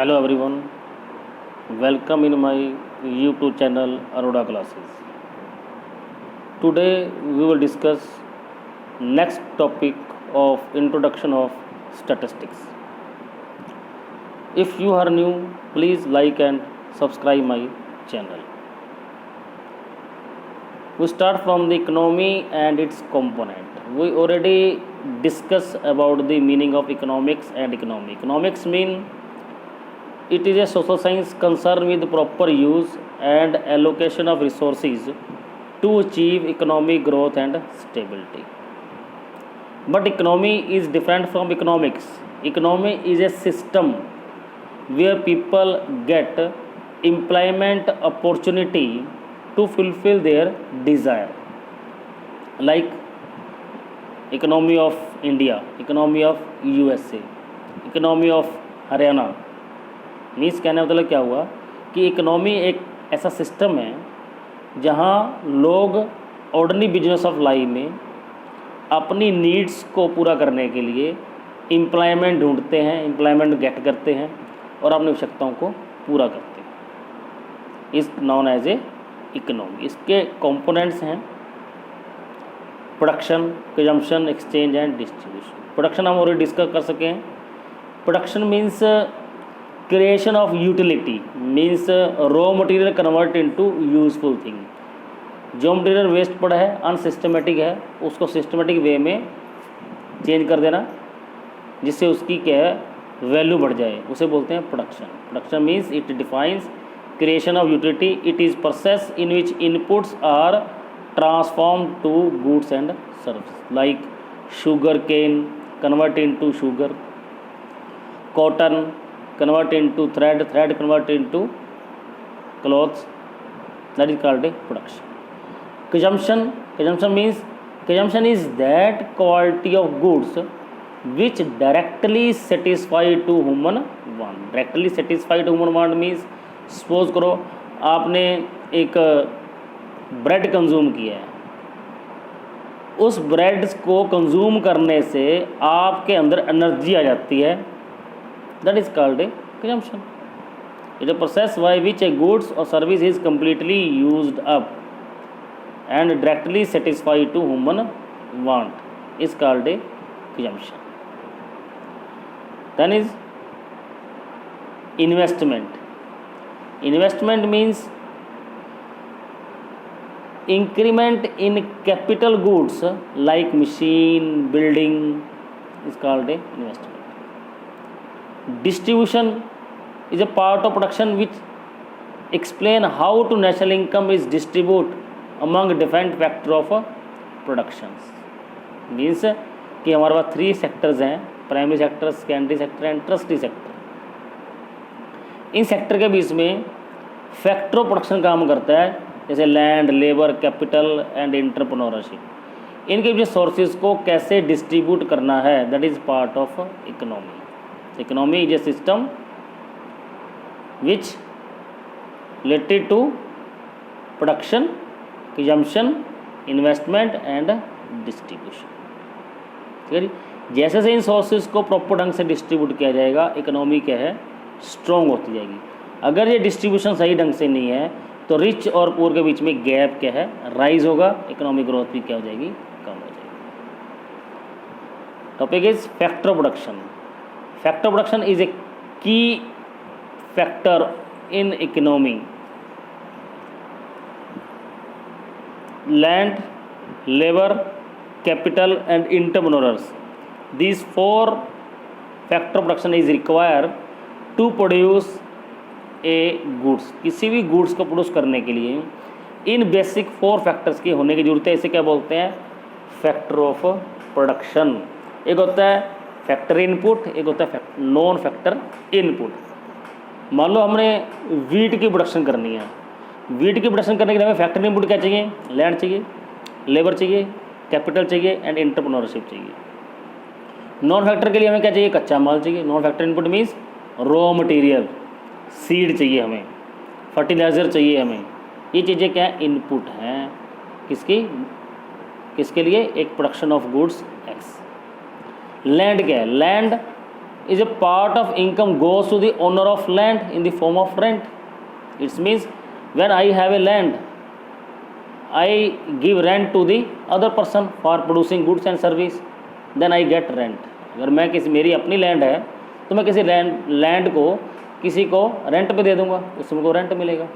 Hello everyone, welcome in my YouTube channel Aroda Classes. Today we will discuss next topic of introduction of statistics. If you are new, please like and subscribe my channel. We start from the economy and its component. We already discussed about the meaning of economics and economy. Economics mean it is a social science concerned with proper use and allocation of resources to achieve economic growth and stability. But economy is different from economics. Economy is a system where people get employment opportunity to fulfill their desire, like economy of India, economy of USA, economy of Haryana. Means कहने का मतलब क्या हुआ कि economy एक ऐसा system है जहाँ लोग ऑर्डिनरी बिजनेस ऑफ लाइफ में अपनी नीड्स को पूरा करने के लिए एम्प्लॉयमेंट ढूंढते हैं, एम्प्लॉयमेंट गेट करते हैं और अपनी आवश्यकताओं को पूरा करते हैं. इस नॉन एज ए इकोनॉमी. इसके कंपोनेंट्स हैं production, consumption, exchange and distribution. Production हम ऑलरेडी डिस्कस कर सके हैं. Production means creation of utility, means raw material convert into useful thing. जो मटेरियल वेस्ट पड़ा है, अनसिस्टमेटिक है, उसको सिस्टमेटिक वे में चेंज कर देना जिससे उसकी क्या है वैल्यू बढ़ जाए, उसे बोलते हैं production. Production means it defines creation of utility. It is process in which inputs are transformed to goods and services, like sugar cane convert into sugar, cotton convert into thread, thread convert into clothes. That is called a production. Consumption means consumption is that quality of goods which directly satisfy to human want. Directly satisfy to human want means suppose करो आपने एक bread consume किया है, उस bread को consume करने से आपके अंदर एनर्जी आ जाती है. That is called a consumption. It is a process by which a goods और service is completely used up and directly satisfy to human want is called a consumption. Then is investment. Investment means increment in capital goods like machine, building is called a investment. Distribution is a part of production which explain how to national income is distributed among different factor of productions. Means कि हमारे पास 3 sectors हैं, primary sector, secondary sector and tertiary sector. In sector के बीच में factor of production काम करता है, जैसे land, labour, capital and entrepreneurship. इनके बीच सोर्सेज को कैसे डिस्ट्रीब्यूट करना है, that is part of economy. Economy is a system which related to production, consumption, investment and distribution. ठीक है. जैसे जैसे इन सोर्सेज को प्रॉपर ढंग से डिस्ट्रीब्यूट किया जाएगा, इकोनॉमी क्या है स्ट्रॉन्ग होती जाएगी. अगर ये डिस्ट्रीब्यूशन सही ढंग से नहीं है तो रिच और पुअर के बीच में गैप क्या है राइज होगा, इकोनॉमिक ग्रोथ भी क्या हो जाएगी कम हो जाएगी. Topic is factor of production. Factor of production is a key factor in economy. Land, labour, capital and entrepreneurs, these 4 factor of production is require to produce a goods. किसी भी goods को प्रोड्यूस करने के लिए इन basic 4 factors की होने की जरूरत है. इसे क्या बोलते हैं फैक्टर ऑफ प्रोडक्शन. एक होता है फैक्टर इनपुट, एक होता है नॉन फैक्टर इनपुट. मान लो हमने वीट की प्रोडक्शन करनी है. वीट की प्रोडक्शन करने के लिए हमें फैक्टर इनपुट क्या चाहिए, लैंड चाहिए, लेबर चाहिए, कैपिटल चाहिए एंड एंटरप्रेन्योरशिप चाहिए. नॉन फैक्टर के लिए हमें क्या चाहिए, कच्चा माल चाहिए. Non factor input means raw material, seed चाहिए हमें, फर्टिलाइज़र चाहिए हमें. ये चीज़ें क्या है इनपुट हैं किसके लिए, एक production of goods x. Land क्या है, land is a part of income goes to the owner of land in the form of rent. It means when I have a land, I give rent to the other person for producing goods and service, then I get rent. अगर मैं किसी मेरी अपनी land है तो मैं किसी land को किसी को रेंट पे दे दूंगा, उससे मुझको रेंट मिलेगा.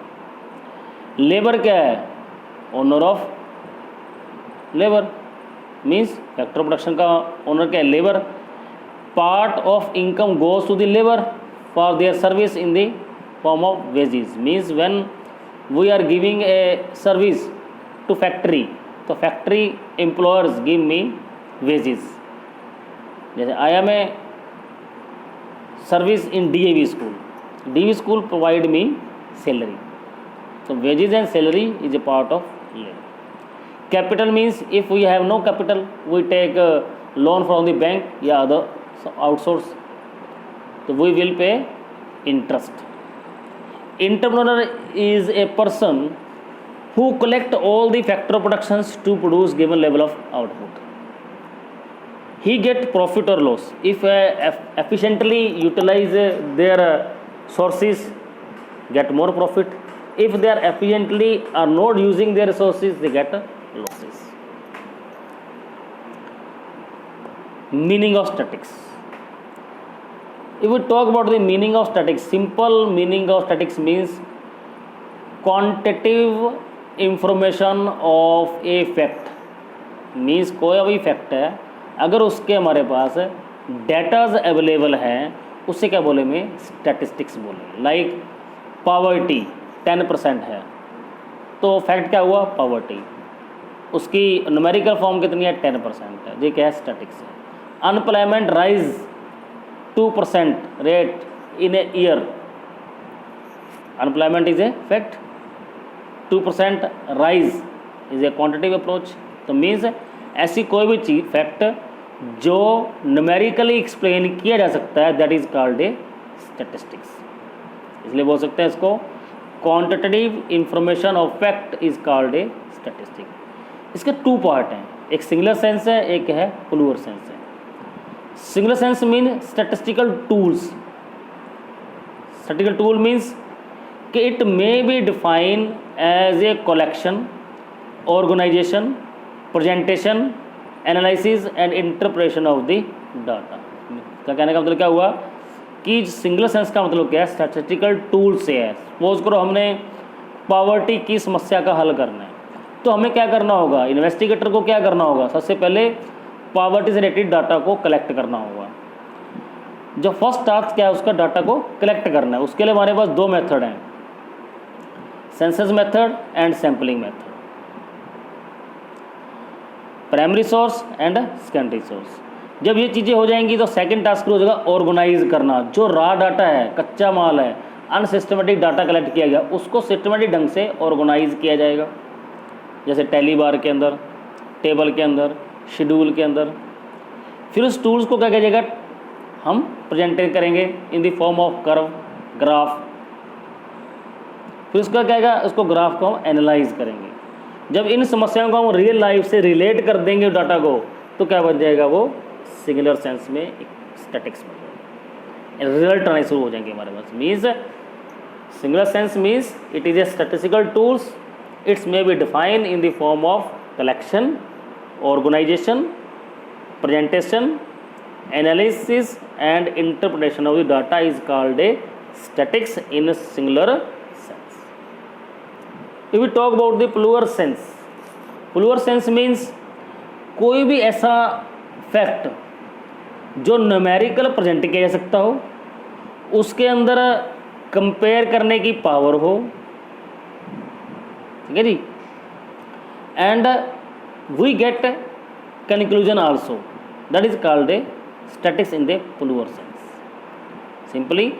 लेबर क्या है? Owner of labour means factor production का ओनर क्या है? Labour. Part of income goes to the labour for their service in the form of wages. Means when we are giving a service to factory, तो factory employers give me wages. जैसे I am a service in DAV school, DAV school provide me salary, so wages and salary is a part of labor. Capital means if we have no capital, we take a loan from the bank या other outsource, so we will pay interest. Entrepreneur is a person who collect all the factor productions to produce given level of output. He get profit or loss if efficiently utilize their sources, get more profit. If they are efficiently are not using their resources, they get losses. Meaning of statics. If we talk about the meaning of statics, simple meaning of statics means quantitative information of a fact. Means कोई भी fact है, अगर उसके हमारे पास datas available हैं, उससे क्या बोले में स्टैटिस्टिक्स बोले. लाइक पॉवर्टी 10% है, तो फैक्ट क्या हुआ? पॉवर्टी. उसकी न्यूमेरिकल फॉर्म कितनी है? 10% है. ये क्या है? स्टैटिक्स है. Unemployment rise 2% rate in a year. Unemployment is a fact. 2% rise is a quantitative approach. तो मीन्स ऐसी कोई भी चीज़ फैक्ट जो न्यूमेरिकली एक्सप्लेन किया जा सकता है, that is called a statistics. इसलिए बोल सकते हैं इसको quantitative information of fact is called a statistic. इसके 2 पार्ट हैं, एक सिंगुलर सेंस है, एक है प्लूरल सेंस है. Singular sense mean statistical tools. Statistical tool means कि it may be define as a collection, organisation, presentation, analysis and interpretation of the data. क्या कहने का मतलब क्या हुआ कि सिंगुलर सेंस का मतलब क्या है? स्टैटिस्टिकल टूल से है. सपोज करो हमने पॉवर्टी की समस्या का हल करना है, तो हमें क्या करना होगा? इन्वेस्टिगेटर को क्या करना होगा? सबसे पहले पॉवर्टी से रिलेटेड डाटा को कलेक्ट करना होगा. जो फर्स्ट टास्क क्या है? उसका डाटा को कलेक्ट करना है. उसके लिए हमारे पास 2 मेथड हैं, census method and sampling method. Primary source and secondary source. जब ये चीज़ें हो जाएंगी तो सेकंड टास्क हो जाएगा ऑर्गेनाइज करना. जो रॉ डाटा है, कच्चा माल है, अनसिस्टमेटिक डाटा कलेक्ट किया गया, उसको सिस्टमेटिक ढंग से ऑर्गेनाइज किया जाएगा. जैसे टैली बार के अंदर, टेबल के अंदर, शेड्यूल के अंदर. फिर उस टूल्स को क्या किया जाएगा? हम प्रेजेंट करेंगे इन the form of curve, graph. फिर उसका क्या आएगा? उसको ग्राफ को हम एनालाइज करेंगे. जब इन समस्याओं को हम रियल लाइफ से रिलेट कर देंगे डाटा को, तो क्या बन जाएगा? वो सिंगुलर सेंस में एक स्टैटिक्स बन जाएगा. रिजल्ट आने शुरू हो जाएंगे हमारे पास. Means singular sense means it is a statistical tools. It's may be defined in the form of collection, organisation, presentation, analysis and interpretation of the data is called a statics in singular sense. If we talk about the plural sense means कोई भी ऐसा fact जो numerical present किया जा सकता हो, उसके अंदर कंपेयर करने की पावर हो. ठीक है जी. And we get conclusion also, that is called a statics in the plural sense. Simply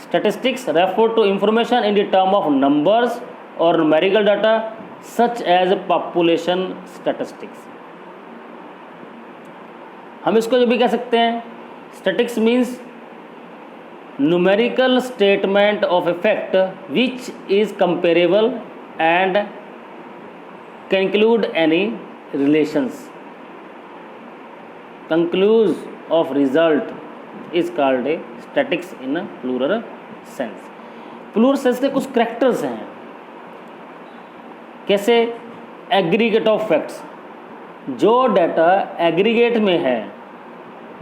statistics refer to information in the term of numbers और numerical data such as population statistics. हम इसको जो भी कह सकते हैं, statistics means numerical statement of a fact which is comparable and conclude any relations. Conclude of result is called a statics in plural sense. Plural sense के कुछ characters हैं, कैसे एग्रीगेट ऑफ फैक्ट्स, जो डाटा एग्रीगेट में है,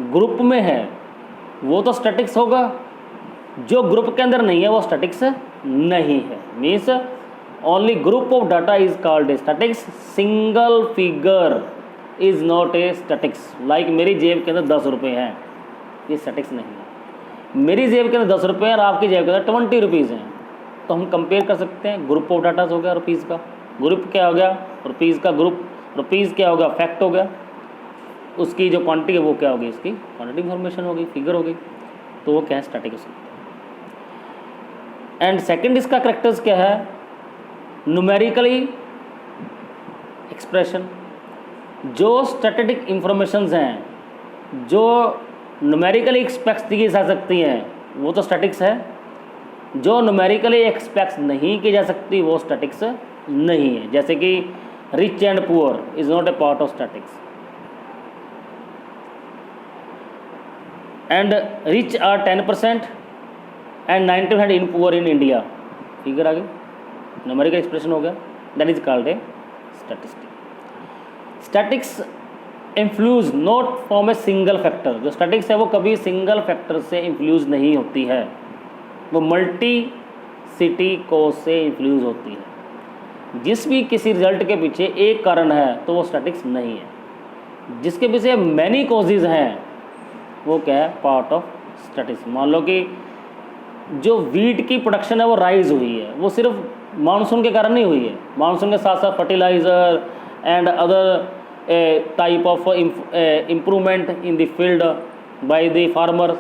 group में है, वो तो स्टैटिक्स होगा, जो ग्रुप के अंदर नहीं है वो स्टैटिक्स नहीं है। Means only group of data is called a statics, single figure is not A statics. Like मेरी जेब के अंदर 10 रुपये हैं, ये स्टैटिक्स नहीं है। मेरी जेब के अंदर 10 रुपये हैं और आपकी जेब के अंदर 20 रुपीज़ हैं, तो हम कंपेयर कर सकते हैं। ग्रुप ऑफ डाटा हो गया रुपीज़ का, ग्रुप क्या हो गया रुपीज़ का, ग्रुप रुपीज़ क्या हो गया फैक्ट हो गया, उसकी जो क्वांटिटी है वो क्या होगी, इसकी क्वांटिटी इन्फॉर्मेशन होगी, फिगर होगी, तो वो क्या है स्टैटिक हो सकता है। एंड सेकंड इसका करेक्टर्स क्या है, न्यूमेरिकली एक्सप्रेशन, जो स्टैटिस्टिक इंफॉर्मेशंस हैं जो न्यूमेरिकली एक्सप्रेस की जा सकती हैं वो तो स्टैटिक्स है, जो न्यूमेरिकली एक्सप्रेस नहीं की जा सकती वो स्टैटिक्स नहीं है। जैसे कि rich and poor is not a part of statics, and rich are 10% and 90% in poor in India, figure आ गई, न्यूमेरिकल एक्सप्रेशन हो गया, that is called a statistic. Statics influence not from a single factor, जो statics है वो कभी single factor से इन्फ्लूज नहीं होती है, वो मल्टी सिटी कोज से इन्फ्लूज होती है। जिस भी किसी रिजल्ट के पीछे एक कारण है तो वो स्टैटिक्स नहीं है, जिसके पीछे मैनी कॉजेज हैं वो क्या है पार्ट ऑफ स्टैटिक्स। मान लो कि जो वीट की प्रोडक्शन है वो राइज हुई है, वो सिर्फ मानसून के कारण नहीं हुई है, मानसून के साथ साथ fertiliser and other type of improvement in the field by the farmers,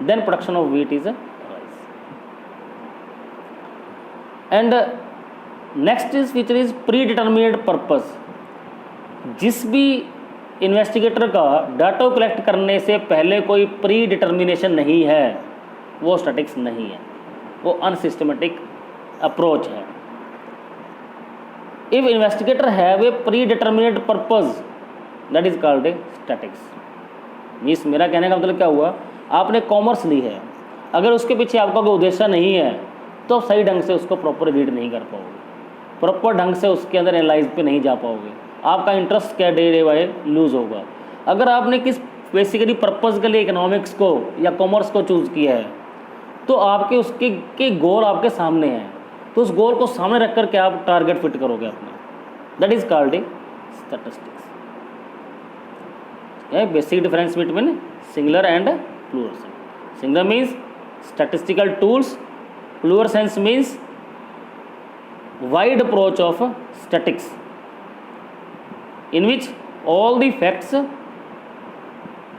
then production of wheat is rise. And next is feature is pre determinate purpose, जिस भी इन्वेस्टिगेटर का डाटा कलेक्ट करने से पहले कोई प्री डिटर्मिनेशन नहीं है वो स्टैटिक्स नहीं है, वो अनसिस्टमेटिक अप्रोच है। If investigator have a pre determinate purpose that is called a statics. Means मेरा कहने का मतलब क्या हुआ, आपने कॉमर्स ली है, अगर उसके पीछे आपका कोई उद्देश्य नहीं है तो सही ढंग से उसको प्रॉपर रीड नहीं कर पाओगे, प्रॉपर ढंग से उसके अंदर एनालाइज पे नहीं जा पाओगे, आपका इंटरेस्ट क्या डे डे बाय लूज़ होगा। अगर आपने किस बेसिकली पर्पज़ के लिए इकोनॉमिक्स को या कॉमर्स को चूज़ किया है तो आपके उसके के गोल आपके सामने हैं, तो उस गोल को सामने रख कर के आप टारगेट फिट करोगे अपना, that is called a statistics. Basic difference between singular and plural sense. Singular means statistical tools, plural sense means wide approach of statics in which all the facts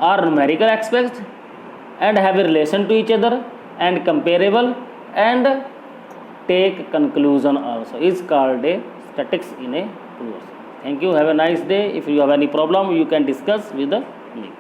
are numerical aspects and have a relation to each other and comparable and take conclusion also is called a statics in a plural sense. Thank you, have a nice day. If you have any problem you can discuss with me.